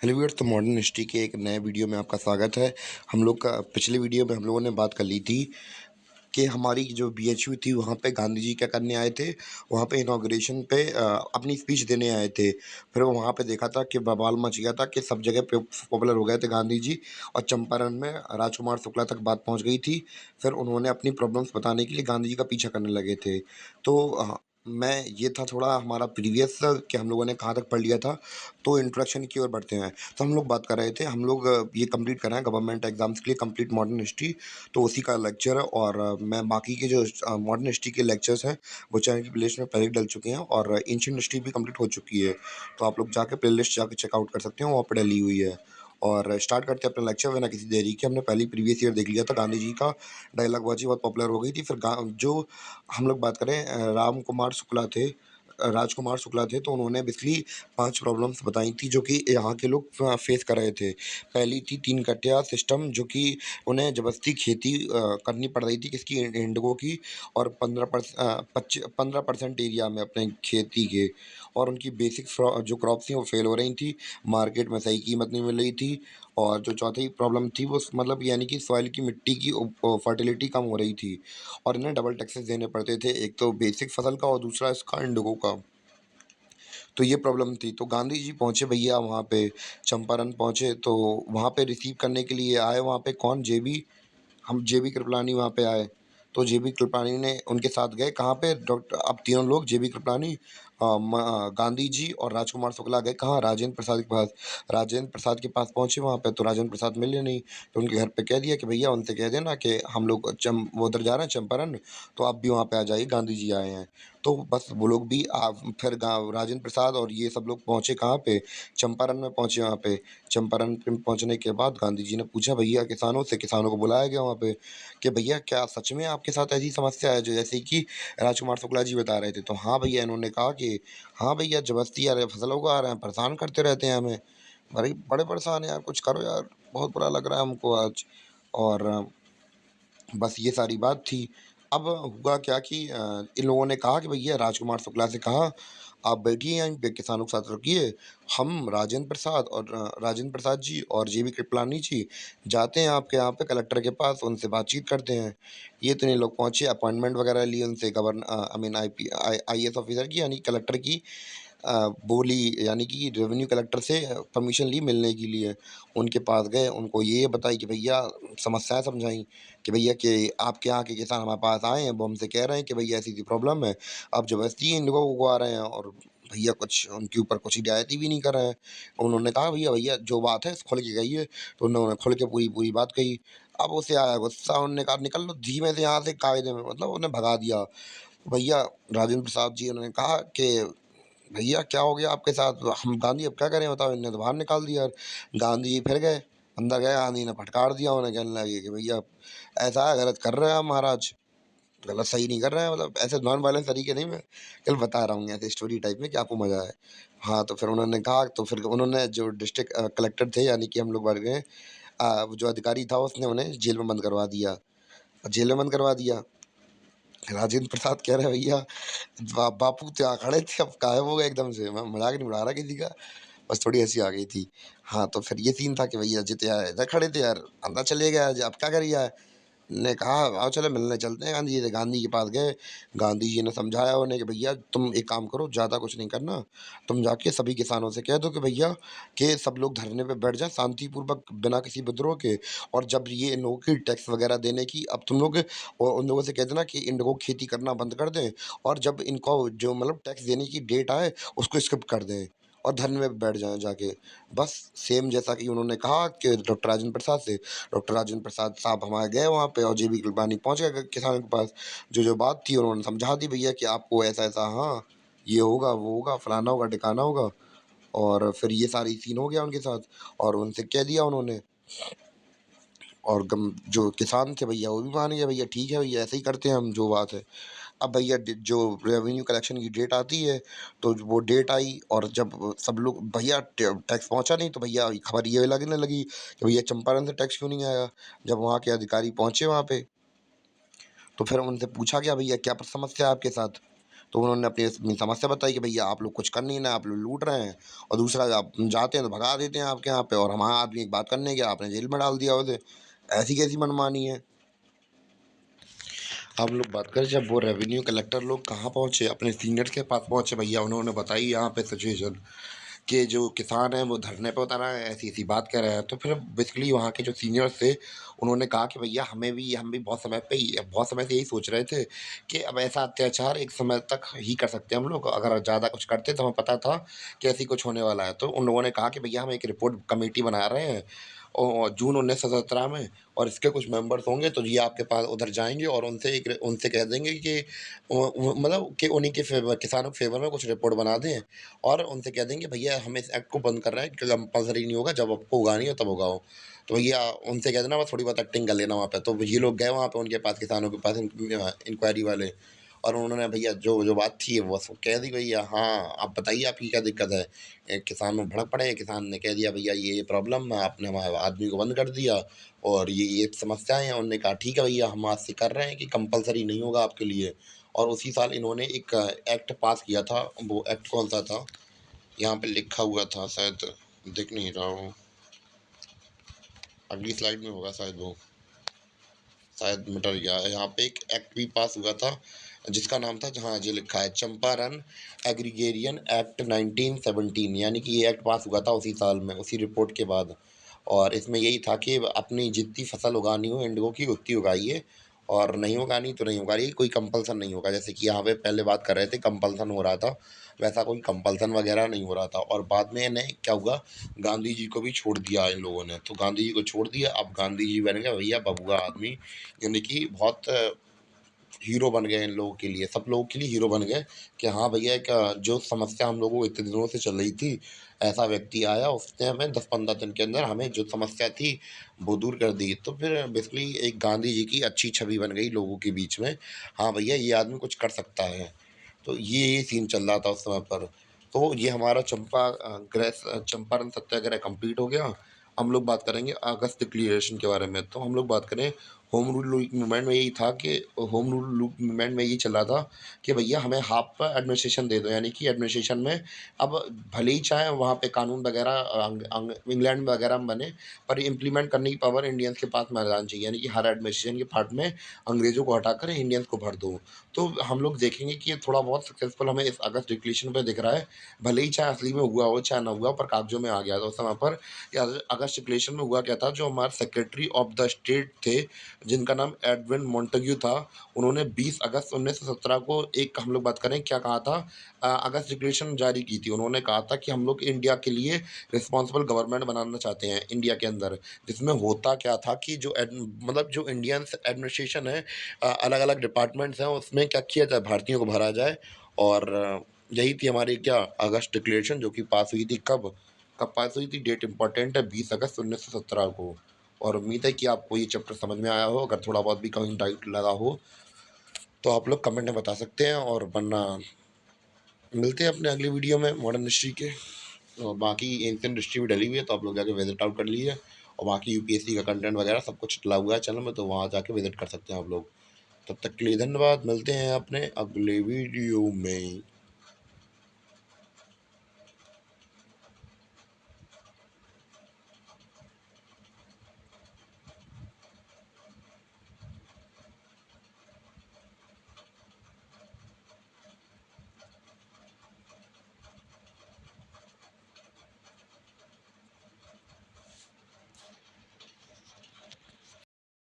Hello viewers, तो modern history के एक नए वीडियो में आपका स्वागत है। हम लोग का पिछले वीडियो में हम लोगों ने बात कर ली थी कि हमारी जो बीएचयू थी वहाँ पे गांधी जी क्या करने आए थे। वहाँ पे इनॉग्रेशन पे अपनी स्पीच देने आए थे। फिर वहाँ पे देखा था कि बवाल मच गया था कि सब जगह पे पॉपुलर हो गए थे गांधी जी। और चंपारण में राजकुमार शुक्ला तक बात पहुँच गई थी। फिर उन्होंने अपनी प्रॉब्लम्स बताने के लिए गांधी जी का पीछा करने लगे थे। तो मैं ये था थोड़ा हमारा प्रीवियस कि हम लोगों ने कहाँ तक पढ़ लिया था। तो इंट्रोडक्शन की ओर बढ़ते हैं। तो हम लोग बात कर रहे थे, हम लोग ये कंप्लीट कर रहे हैं गवर्नमेंट एग्जाम्स के लिए कंप्लीट मॉडर्न हिस्ट्री। तो उसी का लेक्चर है। और मैं बाकी के जो मॉडर्न हिस्ट्री के लेक्चर्स हैं वो चैनल की प्लेलिस्ट में पहले ही डल चुके हैं। और एंशिएंट हिस्ट्री भी कंप्लीट हो चुकी है। तो आप लोग जाके प्लेलिस्ट जाके चेकआउट कर सकते हो, वहाँ पर डली हुई है। और स्टार्ट करते हैं अपना लेक्चर बिना किसी देरी के। हमने पहले प्रीवियस ईयर देख लिया था, गांधी जी का डायलॉग बाजी बहुत पॉपुलर हो गई थी। फिर जो हम लोग बात करें, राम कुमार शुक्ला थे, राजकुमार शुक्ला थे। तो उन्होंने बेसिकली 5 प्रॉब्लम्स बताई थी जो कि यहाँ के लोग फेस कर रहे थे। पहली थी 3 कट्या सिस्टम, जो कि उन्हें ज़बरदस्ती खेती करनी पड़ रही थी किसकी, इंडिगो की। और 15% एरिया में अपने खेती के। और उनकी बेसिक जो क्रॉप्स थी वो फेल हो रही थी। मार्केट में सही कीमत नहीं मिल रही थी। और जो चौथी प्रॉब्लम थी वो मतलब यानी कि सॉइल की मिट्टी की फर्टिलिटी कम हो रही थी। और इन्हें डबल टैक्सेस देने पड़ते थे, एक तो बेसिक फसल का और दूसरा इसका इंडिगो का। तो ये प्रॉब्लम थी। तो गांधी जी पहुँचे भैया वहाँ पे, चंपारण पहुँचे। तो वहाँ पे रिसीव करने के लिए आए, वहाँ पे कौन, जेबी कृपलानी वहाँ पे आए। तो जेबी कृपलानी ने उनके साथ गए कहाँ पे, डॉक्टर, अब तीनों लोग जेबी कृपलानी, गांधी जी और राजकुमार शुक्ला गए कहाँ, राजेंद्र प्रसाद के पास। राजेंद्र प्रसाद के पास पहुँचे वहाँ पे, तो राजेंद्र प्रसाद मिले नहीं। तो उनके घर पे कह दिया कि भैया उनसे कह देना कि हम लोग वो उधर जा रहे हैं चंपारण, तो आप भी वहाँ पे आ जाइए, गांधी जी आए हैं। तो बस वो लोग भी फिर गाँव राजेंद्र प्रसाद और ये सब लोग पहुँचे कहाँ पे, चंपारण में पहुँचे वहाँ पे। चंपारण पे पहुँचने के बाद गांधी जी ने पूछा भैया किसानों से, किसानों को बुलाया गया वहाँ पे कि भैया क्या सच में आपके साथ ऐसी समस्या है जो जैसे कि राजकुमार शुक्ला जी बता रहे थे। तो हाँ भैया, इन्होंने कहा कि हाँ भैया, जबरदस्ती यार फसल उगा रहे हैं, परेशान करते रहते हैं हमें। बड़े बड़े परेशान हैं यार, कुछ करो यार, बहुत बुरा लग रहा है हमको आज। और बस ये सारी बात थी। अब हुआ क्या कि इन लोगों ने कहा कि भैया, राजकुमार शुक्ला से कहा, आप बैठिए यहीं पे, किसानों के साथ रुकिए। हम राजेंद्र प्रसाद जी और जेबी कृपलानी जी जाते हैं आपके यहाँ पे कलेक्टर के पास, उनसे बातचीत करते हैं। ये तो नहीं, लोग पहुँचे, अपॉइंटमेंट वगैरह ली उनसे, आई मीन आईएएस ऑफिसर की, यानी कलेक्टर की बोली, यानी कि रेवेन्यू कलेक्टर से परमिशन ली मिलने के लिए। उनके पास गए, उनको ये बताई कि भैया, समस्याएँ समझाई कि भैया कि आपके यहाँ के किसान हमारे पास आए हैं, वो हमसे कह रहे हैं कि भैया ऐसी-ऐसी प्रॉब्लम है। आप ज़बरदस्ती इन लोगों को उगवा रहे हैं और भैया कुछ उनके ऊपर कुछ रियायती भी नहीं कर रहे हैं। उन्होंने कहा भैया भैया जो बात है खुल के कहिए। तो उन्होंने खुल के पूरी-पूरी बात कही। अब उसे आया गुस्सा, उन्होंने कहा निकल लो धीमे से यहाँ से, कायदे में, मतलब उन्हें भगा दिया। भैया राजेंद्र प्रसाद जी, उन्होंने कहा कि भैया क्या हो गया आपके साथ? हम गांधी अब क्या करें बताओ, इन्हें तो बाहर निकाल दिया। गांधी जी फिर गए, अंदर गए, गांधी ने फटकार दिया उन्हें, कहने लगे कि भैया ऐसा है, गलत कर रहे हैं आप महाराज, गलत सही नहीं कर रहे हैं, मतलब ऐसे नॉन वायलेंस तरीके नहीं, मैं कल बता रहा हूँ ऐसे स्टोरी टाइप में कि आपको मजा आए। हाँ, तो फिर उन्होंने कहा, तो फिर उन्होंने जो डिस्ट्रिक्ट कलेक्टर थे, यानी कि हम लोग बढ़ गए, वो जो अधिकारी था उसने उन्हें जेल में बंद करवा दिया। जेल में बंद करवा दिया। राजेंद्र प्रसाद कह रहे हैं भैया, बापू तो खड़े थे, अब गायब हो गए एकदम से। मैं मजाक नहीं उड़ा रहा किसी का, बस थोड़ी हँसी आ गई थी। हाँ, तो फिर ये सीन था कि भैया जितने यार इधर खड़े थे यार, अंदर चले गए आज, अब क्या करिए यार? ने कहा आओ चलो मिलने चलते हैं गांधी जी से। गांधी के पास गए। गांधी जी ने समझाया उन्हें कि भैया तुम एक काम करो, ज़्यादा कुछ नहीं करना, तुम जाके सभी किसानों से कह दो कि भैया कि सब लोग धरने पे बैठ जाएं शांतिपूर्वक, बिना किसी विद्रोह के। और जब ये इन लोगों की टैक्स वगैरह देने की, अब तुम लोग और उन लोगों से कह देना कि इन लोगों को खेती करना बंद कर दें। और जब इनको जो मतलब टैक्स देने की डेट आए उसको स्किप कर दें और धरने में बैठ जाएं जाके। बस सेम जैसा कि उन्होंने कहा कि डॉक्टर राजेंद्र प्रसाद से। डॉक्टर राजेंद्र प्रसाद साहब हमारे गए वहाँ पे और जेबी कृपलानी पहुँच गए किसानों के पास। जो बात थी उन्होंने समझा दी भैया कि आपको ऐसा-ऐसा, हाँ, ये होगा, वो होगा, फलाना होगा, ढिकाना होगा। और फिर ये सारी सीन हो गया उनके साथ और उनसे कह दिया उन्होंने। और गम जो किसान थे भैया वो भी मान गए, भैया ठीक है भैया, ऐसे ही करते हैं हम, जो बात है। अब भैया जो रेवेन्यू कलेक्शन की डेट आती है, तो वो डेट आई और जब सब लोग, भैया टैक्स पहुंचा नहीं, तो भैया खबर ये लगने लगी कि भैया चंपारण से टैक्स क्यों नहीं आया। जब वहाँ के अधिकारी पहुंचे वहाँ पे, तो फिर उनसे पूछा गया भैया क्या समस्या है आपके साथ। तो उन्होंने अपनी समस्या बताई कि भैया आप लोग कुछ कर नहीं ना, आप लोग लूट रहे हैं, और दूसरा आप जाते हैं तो भगा देते हैं आपके यहाँ पे, और हमारा आदमी एक बात करने गया, आपने जेल में डाल दिया उसे। ऐसी कैसी मनमानी है? हम लोग बात करें, जब वो रेवेन्यू कलेक्टर लोग कहाँ पहुँचे, अपने सीनियर्स के पास पहुँचे भैया, उन्होंने बताई यहाँ पे सिचुएशन कि जो किसान हैं वो धरने पे उतर आए हैं, ऐसी-ऐसी बात कह रहे हैं। तो फिर बेसिकली वहाँ के जो सीनियर्स थे, उन्होंने कहा कि भैया हम भी बहुत समय से यही सोच रहे थे कि अब ऐसा अत्याचार एक समय तक ही कर सकते हैं हम लोग। अगर ज़्यादा कुछ करते तो हमें पता था कि ऐसे ही कुछ होने वाला है। तो उन लोगों ने कहा कि भैया हम एक रिपोर्ट कमेटी बना रहे हैं जून 1917 में, और इसके कुछ मेंबर्स होंगे, तो ये आपके पास उधर जाएँगे और उनसे कह देंगे कि मतलब कि उन्हीं के फ़ेवर, किसानों के फ़ेवर में कुछ रिपोर्ट बना दें, और उनसे कह देंगे भैया हम इस एक्ट को बंद कर रहे हैं कि कंपल्सरी नहीं होगा, जब आपको उगानी हो तब उगाओ। तो भैया उनसे कह देना बस थोड़ी बहुत एक्टिंग कर लेना वहाँ पे। तो ये लोग गए वहाँ पे उनके पास, किसानों के पास, इंक्वायरी वाले, और उन्होंने भैया जो जो बात थी वो सब कह दी भैया। हाँ, आप बताइए आपकी क्या दिक्कत है? किसान लोग भड़क पड़े, किसान ने कह दिया भैया ये प्रॉब्लम है, आपने हमारे आदमी को बंद कर दिया और ये समस्याएँ हैं। उन्होंने कहा ठीक है भैया, हम आज से कर रहे हैं कि कंपल्सरी नहीं होगा आपके लिए। और उसी साल इन्होंने एक एक्ट पास किया था, वो एक्ट कौन-सा था? यहाँ पे लिखा हुआ था शायद, दिख नहीं रहा हूँ, अगली स्लाइड में होगा शायद वो, शायद मिट गया है। यहाँ पे एक एक्ट भी पास हुआ था जिसका नाम था, जहाँ ये लिखा है, चंपारण एग्रीगेरियन एक्ट 1917, यानी कि ये एक्ट पास हुआ था उसी साल में, उसी रिपोर्ट के बाद। और इसमें यही था कि अपनी जितनी फसल उगानी हो इंडिगो की उतनी उगाइए, और नहीं उगानी तो नहीं उगाइए, कोई कंपल्सन नहीं होगा। जैसे कि यहाँ पे पहले बात कर रहे थे कंपल्सन हो रहा था, वैसा कोई कंपल्सन वगैरह नहीं हो रहा था। और बाद में इन्हें क्या हुआ, गांधी जी को भी छोड़ दिया इन लोगों ने। तो गांधी जी को छोड़ दिया, अब गांधी जी बन गए भैया बबुआ आदमी, यानी कि बहुत हीरो बन गए इन लोगों के लिए, सब लोगों के लिए हीरो बन गए कि हाँ भैया, एक जो समस्या हम लोगों को इतने दिनों से चल रही थी, ऐसा व्यक्ति आया, उसने हमें 10-15 दिन के अंदर हमें जो समस्या थी वो दूर कर दी। तो फिर बेसिकली एक गांधी जी की अच्छी छवि बन गई लोगों के बीच में। हाँ भैया, ये आदमी कुछ कर सकता है। तो ये सीन चल रहा था उस समय पर। तो ये हमारा चंपारण सत्याग्रह कंप्लीट हो गया। हम लोग बात करेंगे अगस्त डिक्लेरेशन के बारे में। तो हम लोग बात करें, होम रूल मूवमेंट में यही था कि होम रूल मूवमेंट में यही चल रहा था कि भैया हमें हाफ एडमिनिस्ट्रेशन दे दो, यानी कि एडमिनिस्ट्रेशन में अब भले ही चाहे वहाँ पे कानून वगैरह इंग्लैंड वगैरह में बने, पर इम्प्लीमेंट करने की पावर इंडियंस के पास में रहना चाहिए, यानी कि हर एडमिनिस्ट्रेशन के पार्ट में अंग्रेजों को हटाकर इंडियंस को भर दो। तो हम लोग देखेंगे कि ये थोड़ा बहुत सक्सेसफुल हमें इस अगस्त डिक्लेरेशन पे दिख रहा है। भले ही चाहे असली में हुआ हो चाहे ना हुआ, पर कागजों में आ गया था उस समय पर। या अगस्त डिक्लेरेशन में हुआ क्या था, जो हमारे सेक्रेटरी ऑफ द स्टेट थे, जिनका नाम एडविन मोंटेग्यू था, उन्होंने 20 अगस्त 1917 को, एक हम लोग बात करें क्या कहा था, अगस्त डिक्लेरेशन जारी की थी। उन्होंने कहा था कि हम लोग इंडिया के लिए रिस्पॉन्सिबल गवर्नमेंट बनाना चाहते हैं इंडिया के अंदर। जिसमें होता क्या था कि मतलब जो इंडियन एडमिनिस्ट्रेशन है, अलग-अलग डिपार्टमेंट्स हैं, उसमें क्या किया जाए, भारतीयों को भरा जाए। और यही थी हमारी क्या, अगस्त डिक्लेरेशन, जो कि पास हुई थी कब? कब पास हुई थी? डेट इम्पोर्टेंट है, 20 अगस्त 1917 को। और उम्मीद है कि आपको ये चैप्टर समझ में आया हो। अगर थोड़ा बहुत भी कहीं डाउट लगा हो तो आप लोग कमेंट में बता सकते हैं, और वरना मिलते हैं अपने अगली वीडियो में मॉडर्न हिस्ट्री के। और बाकी एंशिएंट हिस्ट्री भी डली हुई है, तो आप लोग जाके विजिट आउट कर लीजिए। और बाकी यूपीएससी का कंटेंट वगैरह सब कुछ डला हुआ है चैनल में, तो वहाँ जाके विजिट कर सकते हैं आप लोग। तब तक के लिए धन्यवाद, मिलते हैं अपने अगले वीडियो में।